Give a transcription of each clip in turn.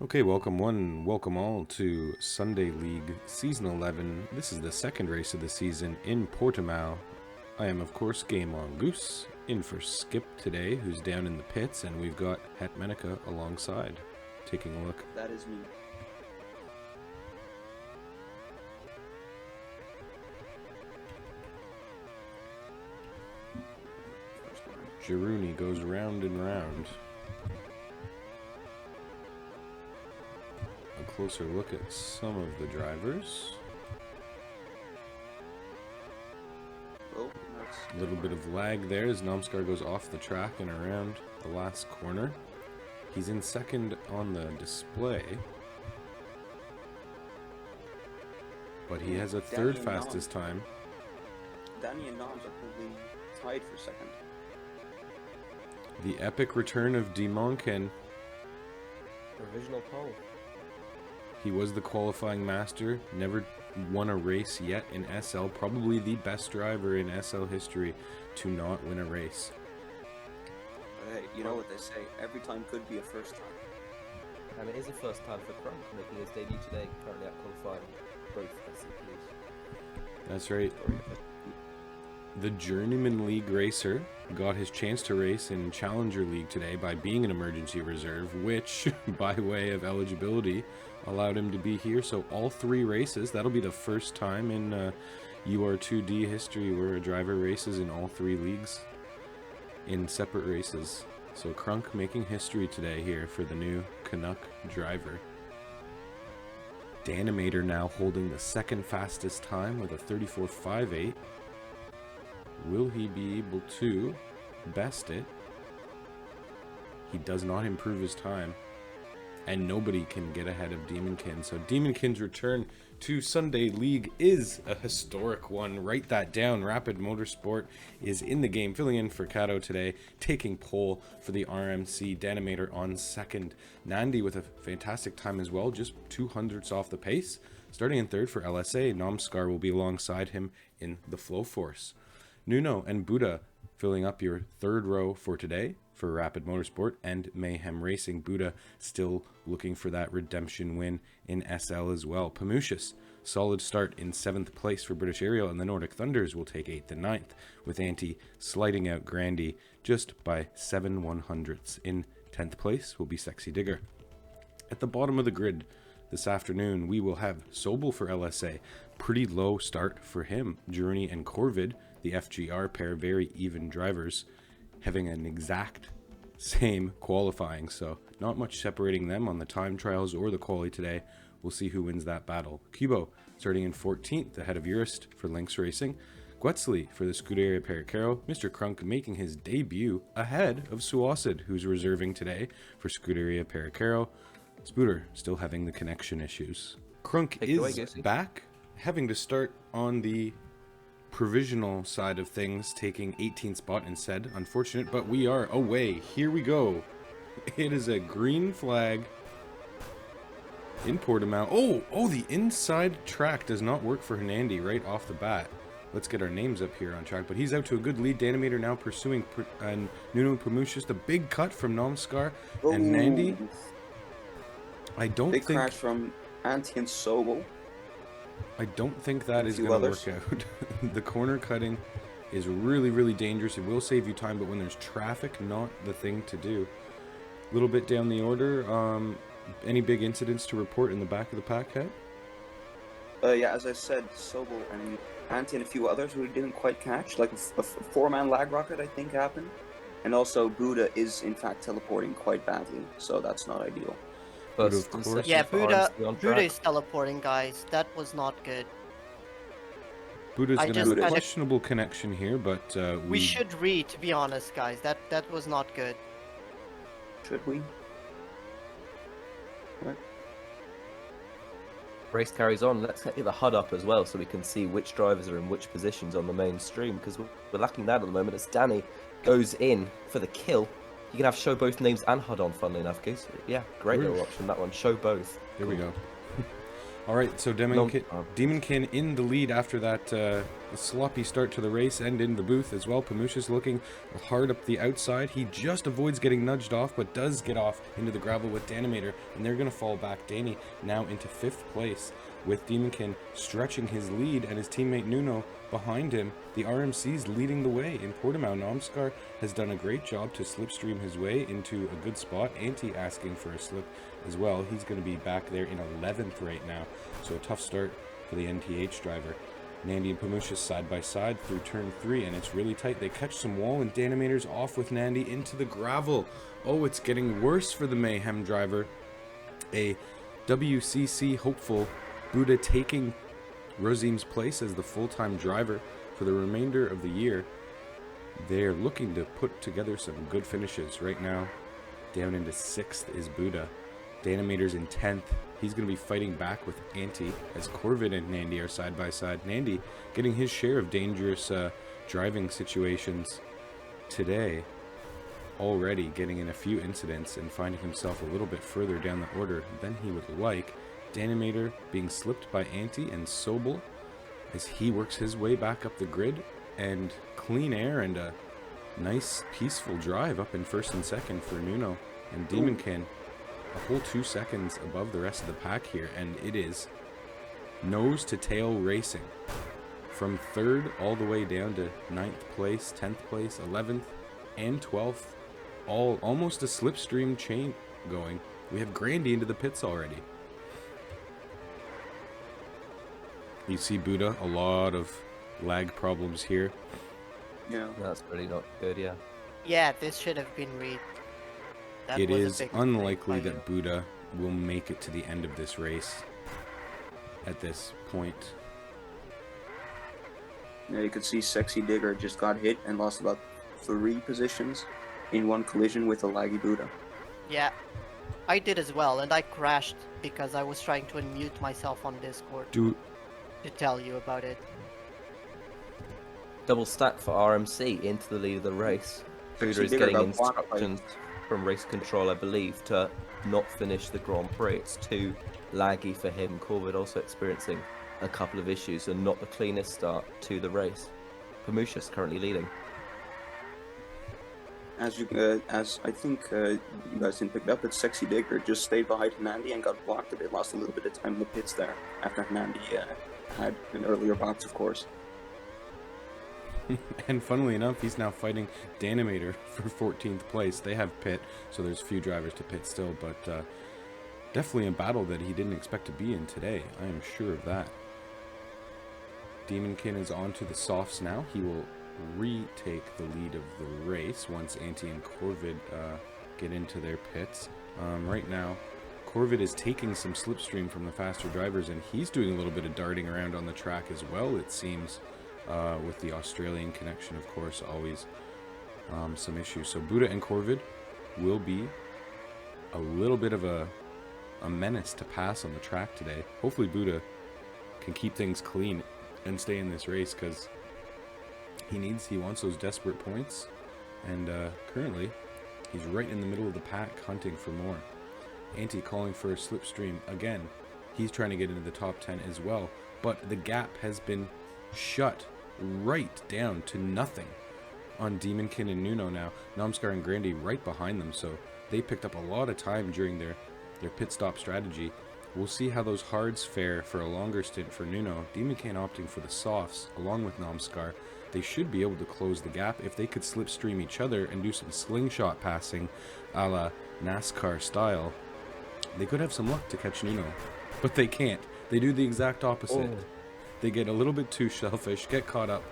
Okay, welcome one, welcome all to Sunday League Season 11. This is the second race of the season in Portimao. I am, of course, Game On Goose, in for Skip today, who's down in the pits, and we've got Hetmenica alongside, taking a look. That is me. Jiruni goes round and round. A closer look at some of the drivers. Oh, A little bit of lag there as Nomskar goes off the track and around the last corner. He's in second on the display, but he has a third fastest time. Danny and Noms are probably tied for second. The epic return of Demonkin. Provisional pole. He was the qualifying master, never won a race yet in SL, probably the best driver in SL history to not win a race. But hey, you know what they say, every time could be a first time. And it is a first time for Krunk making his debut today, currently out qualifying both SCPs. That's right. The Journeyman League racer got his chance to race in Challenger League today by being an emergency reserve, which, by way of eligibility, allowed him to be here. So all three races, that'll be the first time in UR2D history where a driver races in all three leagues in separate races. So Krunk making history today here for the new Canuck driver. Danimator now holding the second fastest time with a 34.58. Will he be able to best it? He does not improve his time, and nobody can get ahead of Demonkin. So Demonkin's return to Sunday League is a historic one. Write that down. Rapid Motorsport is in the game, filling in for Kato today, taking pole for the RMC. Danimator on second. Nandi with a fantastic time as well, just 200ths off the pace. Starting in third for LSA, Nomskar will be alongside him in the Flow Force. Nuno and Buda filling up your third row for today for Rapid Motorsport and Mayhem Racing. Buda still looking for that redemption win in SL as well. Pamucius, solid start in 7th place for British Aerial, and the Nordic Thunders will take 8th and 9th, with Antti sliding out Grandy just by 7/100ths. In 10th place will be Sexy Digger. At the bottom of the grid this afternoon, we will have Sobel for LSA. Pretty low start for him. Journey and Corvid, the FGR pair, very even drivers, having an exact same qualifying, so not much separating them on the time trials or the quali today. We'll see who wins that battle. Kubo starting in 14th ahead of Urist for Lynx Racing. Guetzliboy for the Scuderia Pericaro. Mr. Krunk making his debut ahead of Suacid, who's reserving today for Scuderia Pericaro. Spooter still having the connection issues. Krunk is back, having to start on the provisional side of things, taking 18th spot instead. Unfortunate, but we are away. Here we go. It is a green flag in Portimao. Oh, the inside track does not work for Hernandi right off the bat. Let's get our names up here on track, but he's out to a good lead. Danimator now pursuing and Nuno Pamucius. The big cut from Nomskar and Nandi. I don't think... Big crash from Antti and Sobel. I don't think that is going to work out. The corner cutting is really, really dangerous. It will save you time, but when there's traffic, not the thing to do. A little bit down the order. Any big incidents to report in the back of the pack head? Yeah, as I said, Sobel and Antti and a few others who didn't quite catch. Like a four-man lag rocket, I think, happened. And also, Buda is, in fact, teleporting quite badly, so that's not ideal. But of course, yeah, Buda is teleporting, guys. That was not good. Buda's going to have a questionable connection here, but we should read, to be honest, guys. That was not good. Should we? What? Race carries on. Let's get the HUD up as well so we can see which drivers are in which positions on the main stream, because we're lacking that at the moment as Danny goes in for the kill. You can have show both names and HUD on, funnily enough, guys. Yeah, great little option, that one. Show both. There we go. All right, so Demonkin in the lead after that sloppy start to the race and in the booth as well. Pamushis looking hard up the outside. He just avoids getting nudged off, but does get off into the gravel with Danimator, and they're going to fall back. Danny now into 5th place with Demonkin stretching his lead and his teammate Nuno behind him. The RMC's leading the way in Portimao. Nomskar has done a great job to slipstream his way into a good spot. Anti asking for a slip as well. He's going to be back there in 11th right now. So a tough start for the NTH driver. Nandy and Pamushis side by side through turn 3, and it's really tight. They catch some wall, and Danimator's off with Nandy into the gravel. Oh, it's getting worse for the Mayhem driver. A WCC hopeful, Buda taking Rosim's place as the full-time driver for the remainder of the year. They're looking to put together some good finishes right now. Down into 6th is Buda. Danimator's in 10th. He's going to be fighting back with Anti as Corvid and Nandy are side by side. Nandy getting his share of dangerous driving situations today. Already getting in a few incidents and finding himself a little bit further down the order than he would like. Danimator being slipped by Anti and Sobel as he works his way back up the grid. And clean air and a nice peaceful drive up in 1st and 2nd for Nuno and Demonkin. A whole 2 seconds above the rest of the pack here, and it is nose to tail racing from 3rd all the way down to 9th place, 10th place, 11th and 12th, all almost a slipstream chain going. We have Grandy into the pits already. You see Buda, a lot of lag problems here. Yeah, That's really not good, yeah. Yeah, this should have been read. That It was a is big unlikely mistake by that Buda will make it to the end of this race at this point. yeah, you could see Sexy Digger just got hit and lost about 3 positions in one collision with a laggy Buda. you. Yeah, I did as well, and I crashed because I was trying to unmute myself on Discord to tell you about it. Double stack for RMC into the lead of the race. Buda Sexy is Digger getting got blocked by- instructions from race control, I believe, to not finish the Grand Prix. It's too laggy for him. Corvid also experiencing a couple of issues and not the cleanest start to the race. Pamushis currently leading. As I think you guys didn't pick it up, but Sexy Digger just stayed behind Nandy and got blocked a bit. Lost a little bit of time in the pits there after Nandy had an earlier box, of course. And funnily enough, he's now fighting Danimator for 14th place. They have pit, so there's a few drivers to pit still, but definitely a battle that he didn't expect to be in today. I am sure of that. Demonkin is on to the softs now. He will retake the lead of the race once Anti and Corvid get into their pits. Right now, Corvid is taking some slipstream from the faster drivers, and he's doing a little bit of darting around on the track as well, it seems. With the Australian connection, of course, always some issues. So Buda and Corvid will be a little bit of a menace to pass on the track today. Hopefully Buda can keep things clean and stay in this race, because he wants those desperate points, and currently he's right in the middle of the pack hunting for more. Anti calling for a slipstream again. He's trying to get into the top 10 as well, but the gap has been shut right down to nothing on Demonkin and Nuno now. Nomskar and Grandy right behind them, so they picked up a lot of time during their pit stop strategy. We'll see how those hards fare for a longer stint for Nuno. Demonkin opting for the softs along with Nomskar. They should be able to close the gap if they could slipstream each other and do some slingshot passing a la NASCAR style. They could have some luck to catch Nuno, but they can't. They do the exact opposite. Oh. They get a little bit too selfish, get caught up,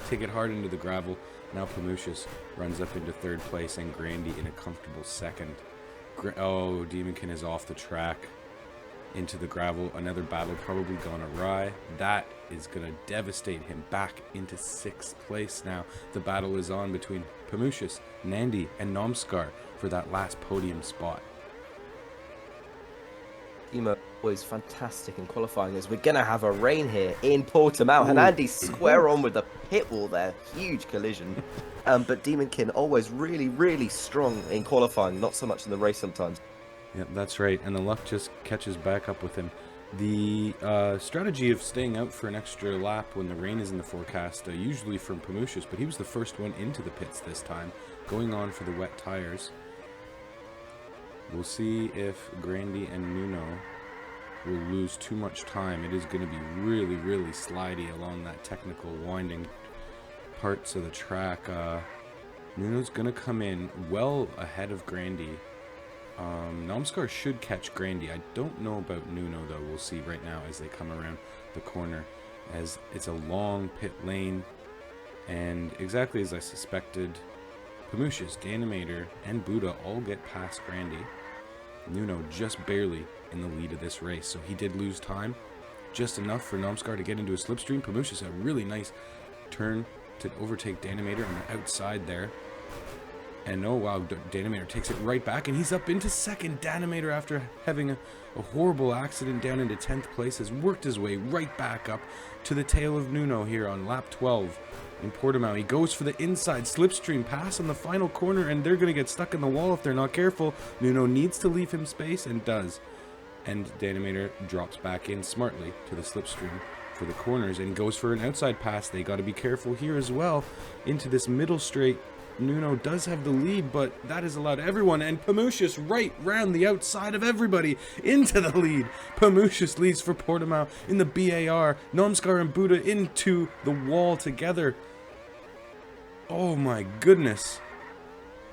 take it hard into the gravel. Now Pamushis runs up into 3rd place and Grandy in a comfortable 2nd. Oh, Demonkin is off the track into the gravel. Another battle probably gone awry. That is going to devastate him back into 6th place now. The battle is on between Pamushis, Nandy, and Nomskar for that last podium spot. Timo was fantastic in qualifying, as we're going to have a rain here in Portimao. And Andy square on with the pit wall there. Huge collision. But Demonkin always really, really strong in qualifying, not so much in the race sometimes. Yeah, that's right. And the luck just catches back up with him. The strategy of staying out for an extra lap when the rain is in the forecast, usually from Pamushis, but he was the first one into the pits this time, going on for the wet tires. We'll see if Grandy and Nuno will lose too much time. It is going to be really, really slidey along that technical winding parts of the track. Nuno's going to come in well ahead of Grandy. Nomskar should catch Grandy. I don't know about Nuno though. We'll see right now as they come around the corner, as it's a long pit lane, and exactly as I suspected, Pamushis, Danimator, and Buda all get past Grandy. Nuno just barely in the lead of this race, so he did lose time, just enough for Nomskar to get into a slipstream. Pamushis a really nice turn to overtake Danimator on the outside there. And oh wow, Danimator takes it right back, and he's up into second. Danimator, after having a horrible accident down into 10th place, has worked his way right back up to the tail of Nuno here on lap 12 in Portimao. He goes for the inside slipstream pass on the final corner, and they're going to get stuck in the wall if they're not careful. Nuno needs to leave him space, and does. And Danimator drops back in smartly to the slipstream for the corners and goes for an outside pass. They got to be careful here as well into this middle straight. Nuno does have the lead, but that has allowed everyone, and Pamushis right round the outside of everybody into the lead. Pamushis leads for Portimao in the BAR. Nomskar and Buda into the wall together. Oh my goodness.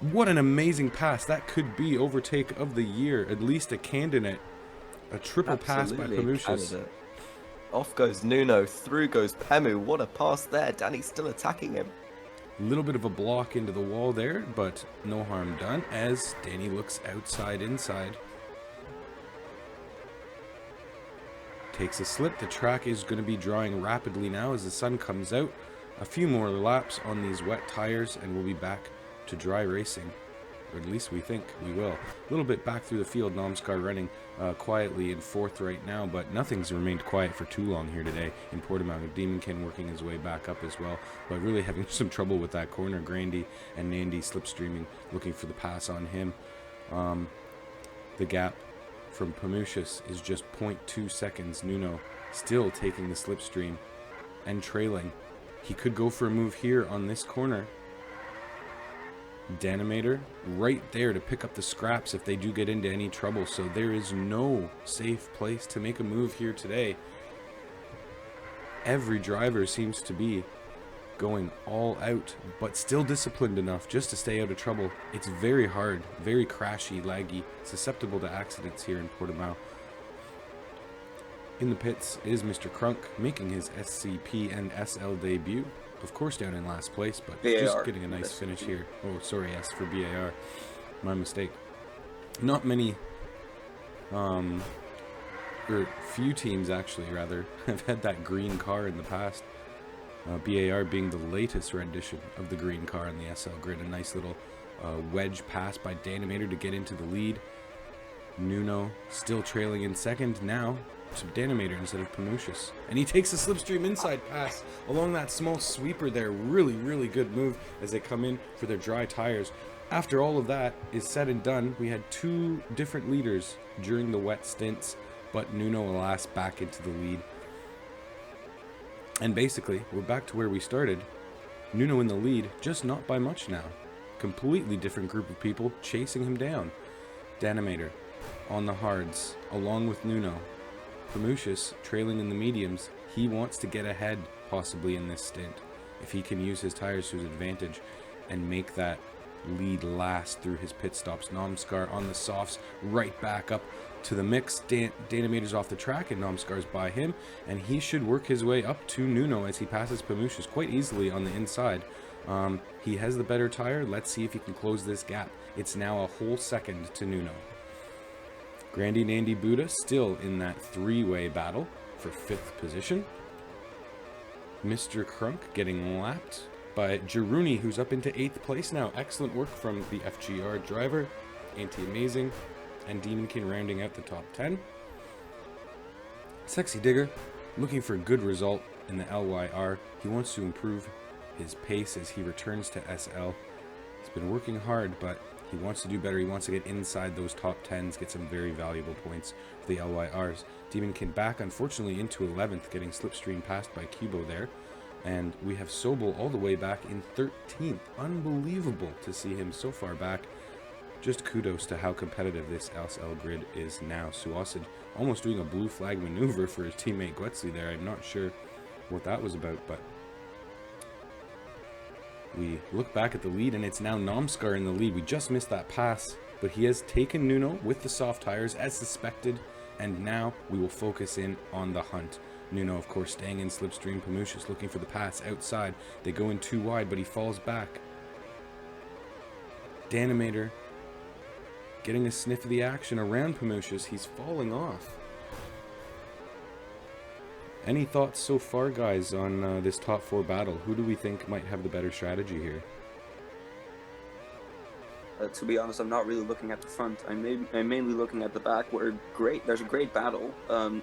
What an amazing pass. That could be overtake of the year, at least a candidate. A triple pass by Pamushis. Off goes Nuno, through goes Pemu. What a pass there. Danny's still attacking him. A little bit of a block into the wall there, but no harm done as Danny looks outside inside. Takes a slip. The track is going to be drying rapidly now as the sun comes out. A few more laps on these wet tires and we'll be back to dry racing. Or at least we think we will. A little bit back through the field, Nomskar running quietly in fourth right now, but nothing's remained quiet for too long here today in Portimao. Demonkin working his way back up as well, but really having some trouble with that corner. Grandy and Nandy slipstreaming, looking for the pass on him. The gap from Pamushis is just 0.2 seconds. Nuno still taking the slipstream and trailing. He could go for a move here on this corner. Danimator right there to pick up the scraps if they do get into any trouble, so there is no safe place to make a move here today. Every driver seems to be going all out, but still disciplined enough just to stay out of trouble. It's very hard, very crashy, laggy, susceptible to accidents here in Portimao. In the pits is Mr. Krunk, making his SCP and SL debut. Of course down in last place, but BAR, just getting a nice finish here. Oh, sorry, S for BAR. My mistake. Not many, or few teams actually, rather, have had that green car in the past. BAR being the latest rendition of the green car on the SL grid. A nice little wedge pass by Danimator to get into the lead. Nuno still trailing in second now to Danimator instead of Pamushis. And he takes a slipstream inside pass along that small sweeper there. Really, really good move as they come in for their dry tires. After all of that is said and done, we had two different leaders during the wet stints, but Nuno, alas, back into the lead. And basically, we're back to where we started. Nuno in the lead, just not by much now. Completely different group of people chasing him down. Danimator on the hards, along with Nuno. Pamushis trailing in the mediums. He wants to get ahead possibly in this stint if he can use his tires to his advantage and make that lead last through his pit stops. Nomskar on the softs, right back up to the mix. Danimator's off the track and Nomskar's by him, and he should work his way up to Nuno as he passes Pamushis quite easily on the inside. He has the better tire. Let's see if he can close this gap. It's now a whole second to Nuno. Grandy, Nandy, Buda still in that three-way battle for 5th position. Mr. Krunk getting lapped by Jaruni, who's up into 8th place now. Excellent work from the FGR driver. Anti-Amazing. And Demonkin rounding out the top 10. Sexy Digger looking for a good result in the LYR. He wants to improve his pace as he returns to SL. He's been working hard, but He wants to do better. He wants to get inside those top 10s, get some very valuable points for the LYRs. Demonkin back, unfortunately, into 11th, getting slipstream passed by Cubo there. And we have Sobel all the way back in 13th. Unbelievable to see him so far back. Just kudos to how competitive this SL grid is now. Suicid almost doing a blue flag maneuver for his teammate Guetzli there. I'm not sure what that was about, but we look back at the lead, and it's now Nomskar in the lead. We just missed that pass, but he has taken Nuno with the soft tires as suspected, and now we will focus in on the hunt. Nuno, of course, staying in slipstream. Pamushis looking for the pass outside. They go in too wide, but he falls back. Danimator getting a sniff of the action around Pamushis. He's falling off. Any thoughts so far, guys, on this top 4 battle? Who do we think might have the better strategy here? To be honest, I'm not really looking at the front. I'm mainly looking at the back, where there's a great battle,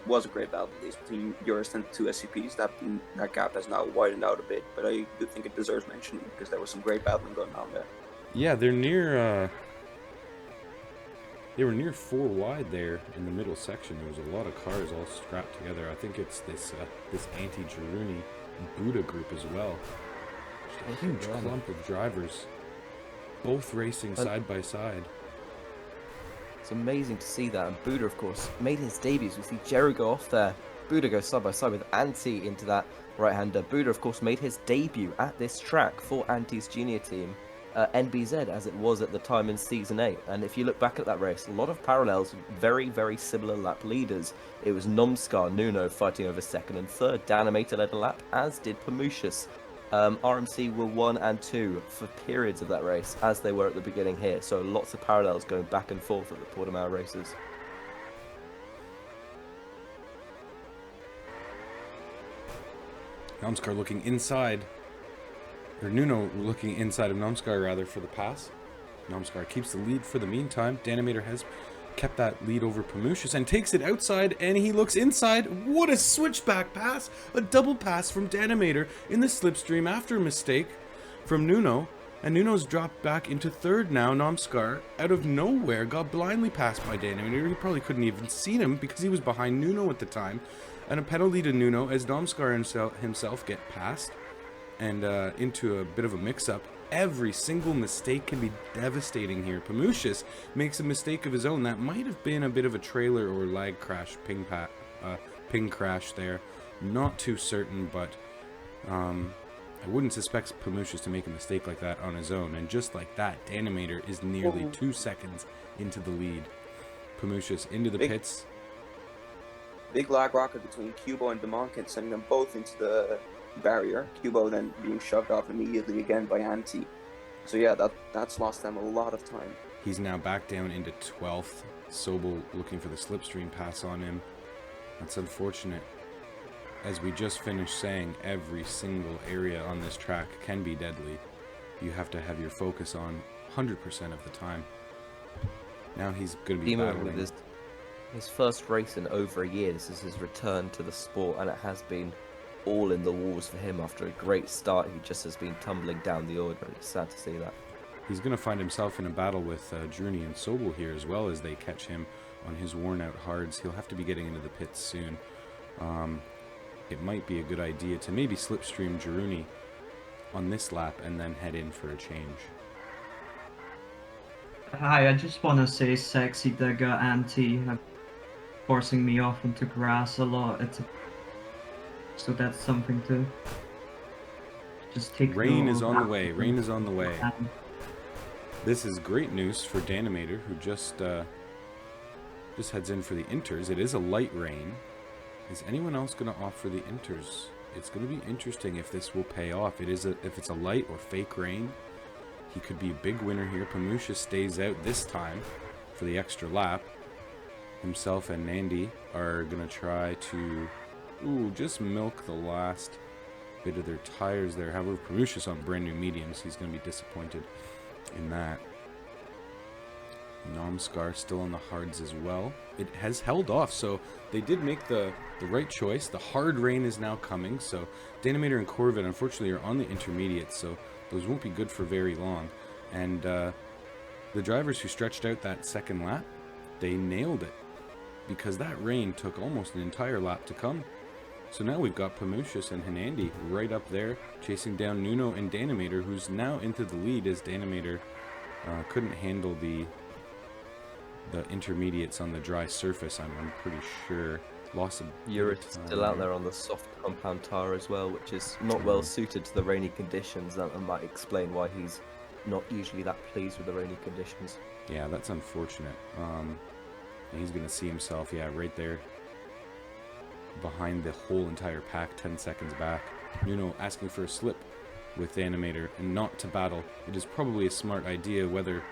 was a great battle at least, between Eurus and the 2 SCPs. That gap has now widened out a bit, but I do think it deserves mentioning because there was some great battling going on there. Yeah, they're near, they were near 4 wide there in the middle section. There was a lot of cars all strapped together. I think it's this anti-Jaruni Buda group as well. Just a huge clump of drivers, both racing side by side. It's amazing to see that. And Buda, of course, made his debuts. We see Jerry go off there. Buda goes side by side with Anti into that right-hander. Buda, of course, made his debut at this track for Anti's junior team, NBZ, as it was at the time in Season 8. And if you look back at that race, a lot of parallels, very, very similar lap leaders. It was Nomskar, Nuno fighting over 2nd and 3rd. Danimator led a lap, as did Pamushis. RMC were 1 and 2 for periods of that race, as they were at the beginning here. So lots of parallels going back and forth at the Portimao races. Nomskar looking inside, or Nuno looking inside of Nomskar rather for the pass. Nomskar keeps the lead for the meantime. Danimator has kept that lead over Pamushis and takes it outside, and he looks inside. What a switchback pass! A double pass from Danimator in the slipstream after a mistake from Nuno, and Nuno's dropped back into 3rd now. Nomskar, out of nowhere, got blindly passed by Danimator. He probably couldn't even see him because he was behind Nuno at the time. And a penalty to Nuno as Nomskar himself get passed and into a bit of a mix-up. Every single mistake can be devastating here. Pamushis makes a mistake of his own. That might have been a bit of a trailer or lag crash, ping crash there. Not too certain, but I wouldn't suspect Pamushis to make a mistake like that on his own. And just like that, Danimator is nearly 2 seconds into the lead. Pamushis into the pits. Big lag rocket between Cubo and Demonkin, sending them both into the barrier. Cubo then being shoved off immediately again by Anti. So yeah, that's lost them a lot of time. He's now back down into 12th. Sobel looking for the slipstream pass on him. That's unfortunate. As we just finished saying, every single area on this track can be deadly. You have to have your focus on 100% of the time. Now he's going to be battling. His first race in over a year. This is his return to the sport, and it has been all in the walls for him after a great start. He just has been tumbling down the order, and it's sad to see that. He's going to find himself in a battle with Journey and Sobel here as well, as they catch him on his worn out hards. He'll have to be getting into the pits soon. It might be a good idea to maybe slipstream Jaruni on this lap and then head in for a change. Hi, I just want to say Sexy Digger Anti forcing me off into grass a lot. So that's something to just take. Rain is on the way. Rain is on the way. This is great news for Danimator, who just heads in for the inters. It is a light rain. Is anyone else going to opt for the inters? It's going to be interesting if this will pay off. If it's a light or fake rain, he could be a big winner here. Pamusha stays out this time for the extra lap. Himself and Nandi are going to try to just milk the last bit of their tires there. However, Pamusha's on brand new mediums. He's going to be disappointed in that. Nomskar still on the hards as well. It has held off, so they did make the right choice. The hard rain is now coming, so Danimator and Corvette unfortunately are on the intermediates, so those won't be good for very long. And the drivers who stretched out that second lap, they nailed it, because that rain took almost an entire lap to come. So now we've got Pamushis and Hanandi right up there, chasing down Nuno and Danimator, who's now into the lead as Danimator couldn't handle the intermediates on the dry surface. I'm pretty sure. Lost a Euro's still out there on the soft compound tire as well, which is not well suited to the rainy conditions. That might explain why he's not usually that pleased with the rainy conditions. Yeah, that's unfortunate. And he's going to see himself, right there behind the whole entire pack, 10 seconds back. Nuno asking for a slip with Danimator and not to battle. It is probably a smart idea. Whether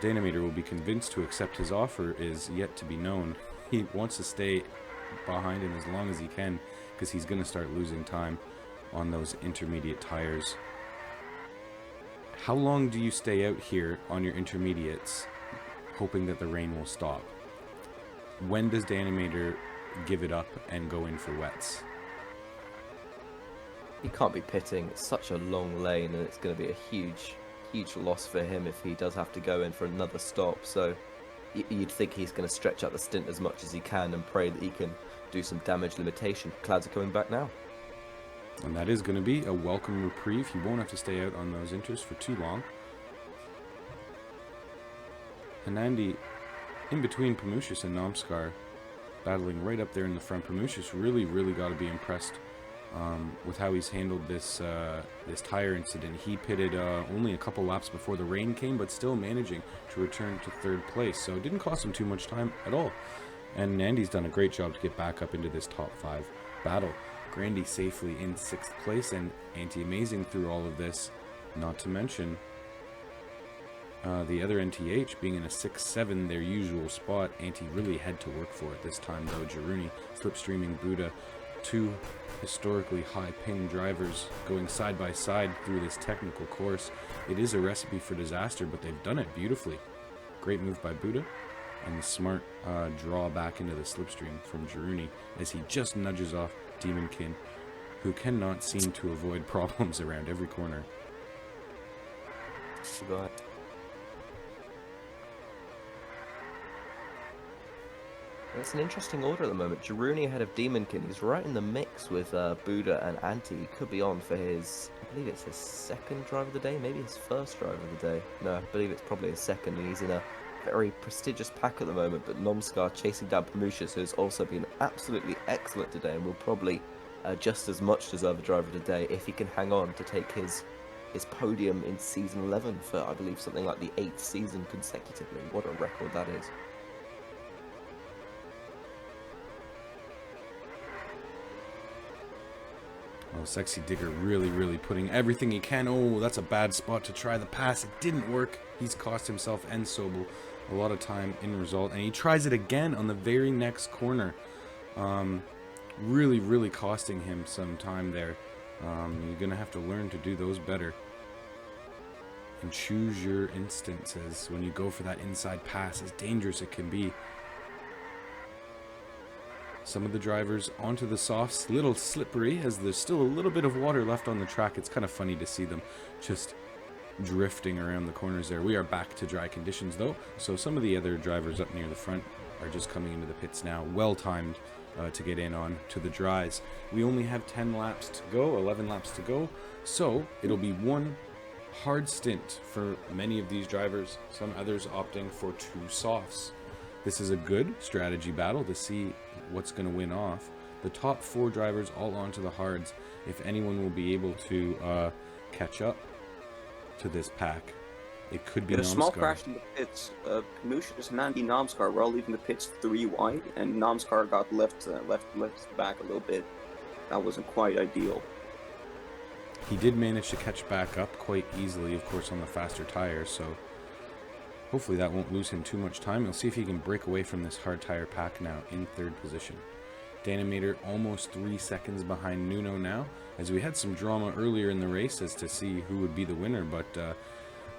Danimator will be convinced to accept his offer is yet to be known. He wants to stay behind him as long as he can, because he's going to start losing time on those intermediate tires. How long do you stay out here on your intermediates, hoping that the rain will stop? When does Danimator give it up and go in for wets? He can't be pitting. It's such a long lane, and it's going to be a huge loss for him if he does have to go in for another stop. So you'd think he's going to stretch out the stint as much as he can and pray that he can do some damage limitation. Clouds are coming back now. And that is going to be a welcome reprieve. He won't have to stay out on those inters for too long. Hanandi in between Pamushis and Namskar, battling right up there in the front. Pamushis really got to be impressed with how he's handled this tire incident. He pitted only a couple laps before the rain came, but still managing to return to third place. So it didn't cost him too much time at all. And Nandy's done a great job to get back up into this top 5 battle. Grandy safely in 6th place, and Anti-Amazing through all of this. Not to mention the other NTH being in a 6-7, their usual spot. Anti really had to work for it this time though. Jaruni slipstreaming Buda. 2 historically high ping drivers going side by side through this technical course. It is a recipe for disaster, but they've done it beautifully. Great move by Buda, and the smart draw back into the slipstream from Jaruni as he just nudges off Demonkin, who cannot seem to avoid problems around every corner. It's an interesting order at the moment. Jaruni ahead of Demonkin. He's right in the mix with Buda and Anti. He could be on for his, I believe it's his 2nd drive of the day, maybe his 1st drive of the day. No, I believe it's probably his 2nd, and he's in a very prestigious pack at the moment. But Nomskar chasing down Pamushis, who's also been absolutely excellent today and will probably just as much deserve a driver of the day if he can hang on to take his podium in season 11 for, I believe, something like the 8th season consecutively. What a record that is. Oh, Sexy Digger really putting everything he can. Oh, that's a bad spot to try the pass. It didn't work. He's cost himself and Sobel a lot of time in result. And he tries it again on the very next corner. Really costing him some time there. You're going to have to learn to do those better. And choose your instances when you go for that inside pass, as dangerous it can be. Some of the drivers onto the softs, little slippery, as there's still a little bit of water left on the track. It's kind of funny to see them just drifting around the corners there. We are back to dry conditions though, so some of the other drivers up near the front are just coming into the pits now. Well timed to get in on to the dries. We only have 10 laps to go, 11 laps to go, so it'll be one hard stint for many of these drivers, some others opting for 2 softs. This is a good strategy battle to see what's going to win off. The top 4 drivers all onto the hards. If anyone will be able to catch up to this pack, it could be Namskar. A small crash in the pits. Pamushis and Andy Namskar were all leaving the pits 3 wide, and Namskar got left back a little bit. That wasn't quite ideal. He did manage to catch back up quite easily, of course, on the faster tires, so hopefully that won't lose him too much time. We'll see if he can break away from this hard tire pack now in 3rd position. Danimator almost 3 seconds behind Nuno now, as we had some drama earlier in the race as to see who would be the winner, but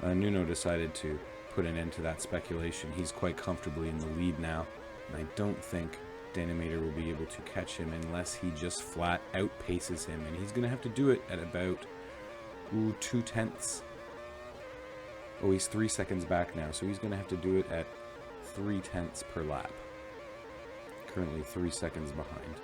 Nuno decided to put an end to that speculation. He's quite comfortably in the lead now, and I don't think Danimator will be able to catch him unless he just flat outpaces him, and he's going to have to do it at about 2/10 Oh, he's 3 seconds back now, so he's going to have to do it at 0.3 per lap. Currently 3 seconds behind.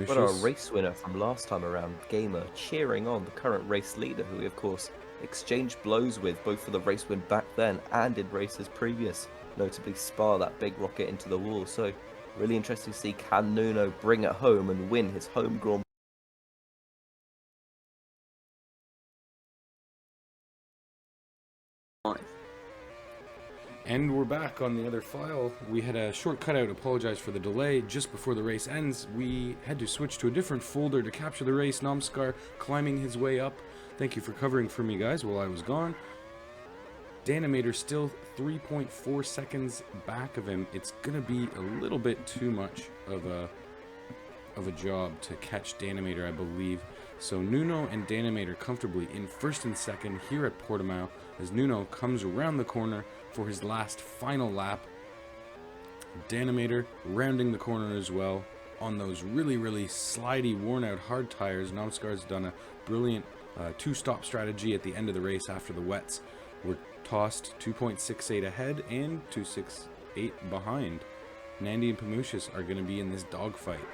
But our race winner from last time around, Gamer, cheering on the current race leader, who we of course exchanged blows with both for the race win back then and in races previous, notably Spa that big rocket into the wall. So really interesting to see, can Nuno bring it home and win his home Grand Prix? And we're back on the other file. We had a short cutout, apologize for the delay. Just before the race ends, we had to switch to a different folder to capture the race. Namskar climbing his way up. Thank you for covering for me, guys, while I was gone. Danimator still 3.4 seconds back of him. It's going to be a little bit too much of a job to catch Danimator, I believe. So Nuno and Danimator comfortably in first and second here at Portimao as Nuno comes around the corner for his last final lap. Danimator rounding the corner as well on those really slidey, worn out hard tires. Namskar's done a brilliant two-stop strategy at the end of the race after the wets were tossed. 2.68 ahead and 2.68 behind. Nandi and Pamushis are going to be in this dogfight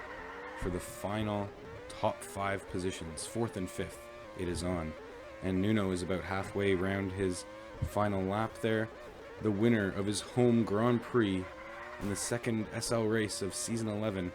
for the final top 5 positions. 4th and 5th it is on. And Nuno is about halfway around his final lap there. The winner of his home Grand Prix in the second SL race of Season 11.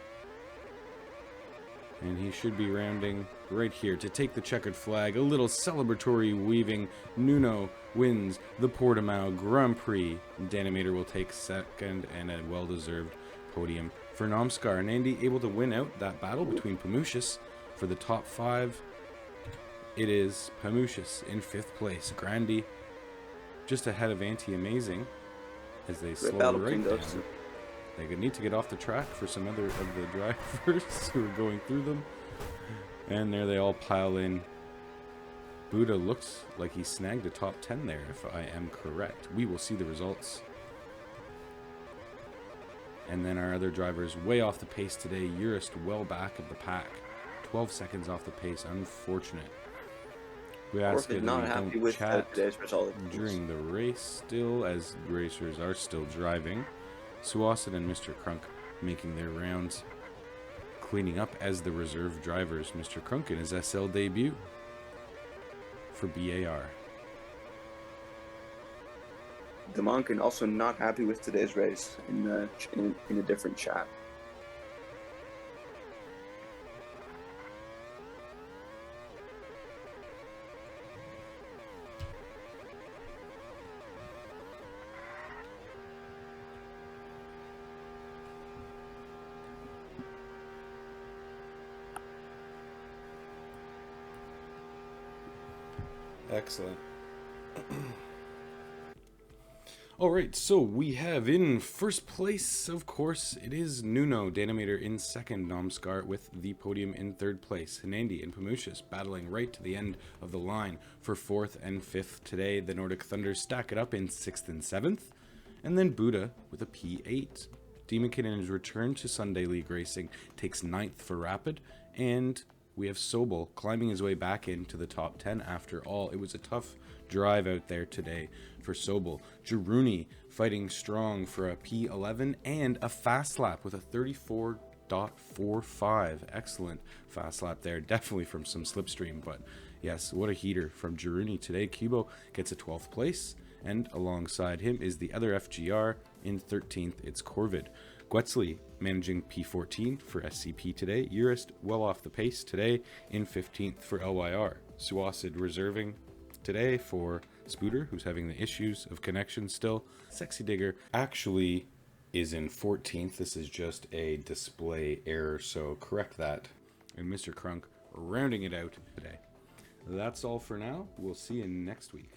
And he should be rounding right here to take the checkered flag. A little celebratory weaving. Nuno wins the Portimao Grand Prix. Danimator will take second and a well-deserved podium for Namskar. Nandi able to win out that battle between Pamushis for the top 5. It is Pamushis in 5th place. Grandi just ahead of Anti-Amazing as they slow right down. They need to get off the track for some other of the drivers who are going through them. And there they all pile in. Buda looks like he snagged a top 10 there, if I am correct. We will see the results. And then our other drivers way off the pace today. Urist well back of the pack. 12 seconds off the pace. Unfortunate. We ask that we don't chat during the race still, as racers are still driving. Suasid and Mr. Krunk making their rounds, cleaning up as the reserve drivers. Mr. Krunk in his SL debut for BAR. Demonkin also not happy with today's race in a different chat. Excellent. Alright, so we have in first place, of course, it is Nuno. Danimator in second. Namskar with the podium in 3rd place. Nandi and Pamushis battling right to the end of the line for 4th and 5th today. The Nordic Thunder stack it up in 6th and 7th. And then Buda with a P8. Demonkin in his return to Sunday League racing takes 9th for Rapid. And we have Sobel climbing his way back into the top 10 after all. It was a tough drive out there today for Sobel. Jiruni fighting strong for a P11 and a fast lap with a 34.45. Excellent fast lap there. Definitely from some slipstream, but yes, what a heater from Jiruni today. Kubo gets a 12th place, and alongside him is the other FGR in 13th. It's Corvid. Guetzliboy managing P14 for SCP today. Urist well off the pace today in 15th for LYR. Suasid reserving today for Spooter, who's having the issues of connection still. Sexy Digger actually is in 14th. This is just a display error, so correct that. And Mr. Krunk rounding it out today. That's all for now. We'll see you next week.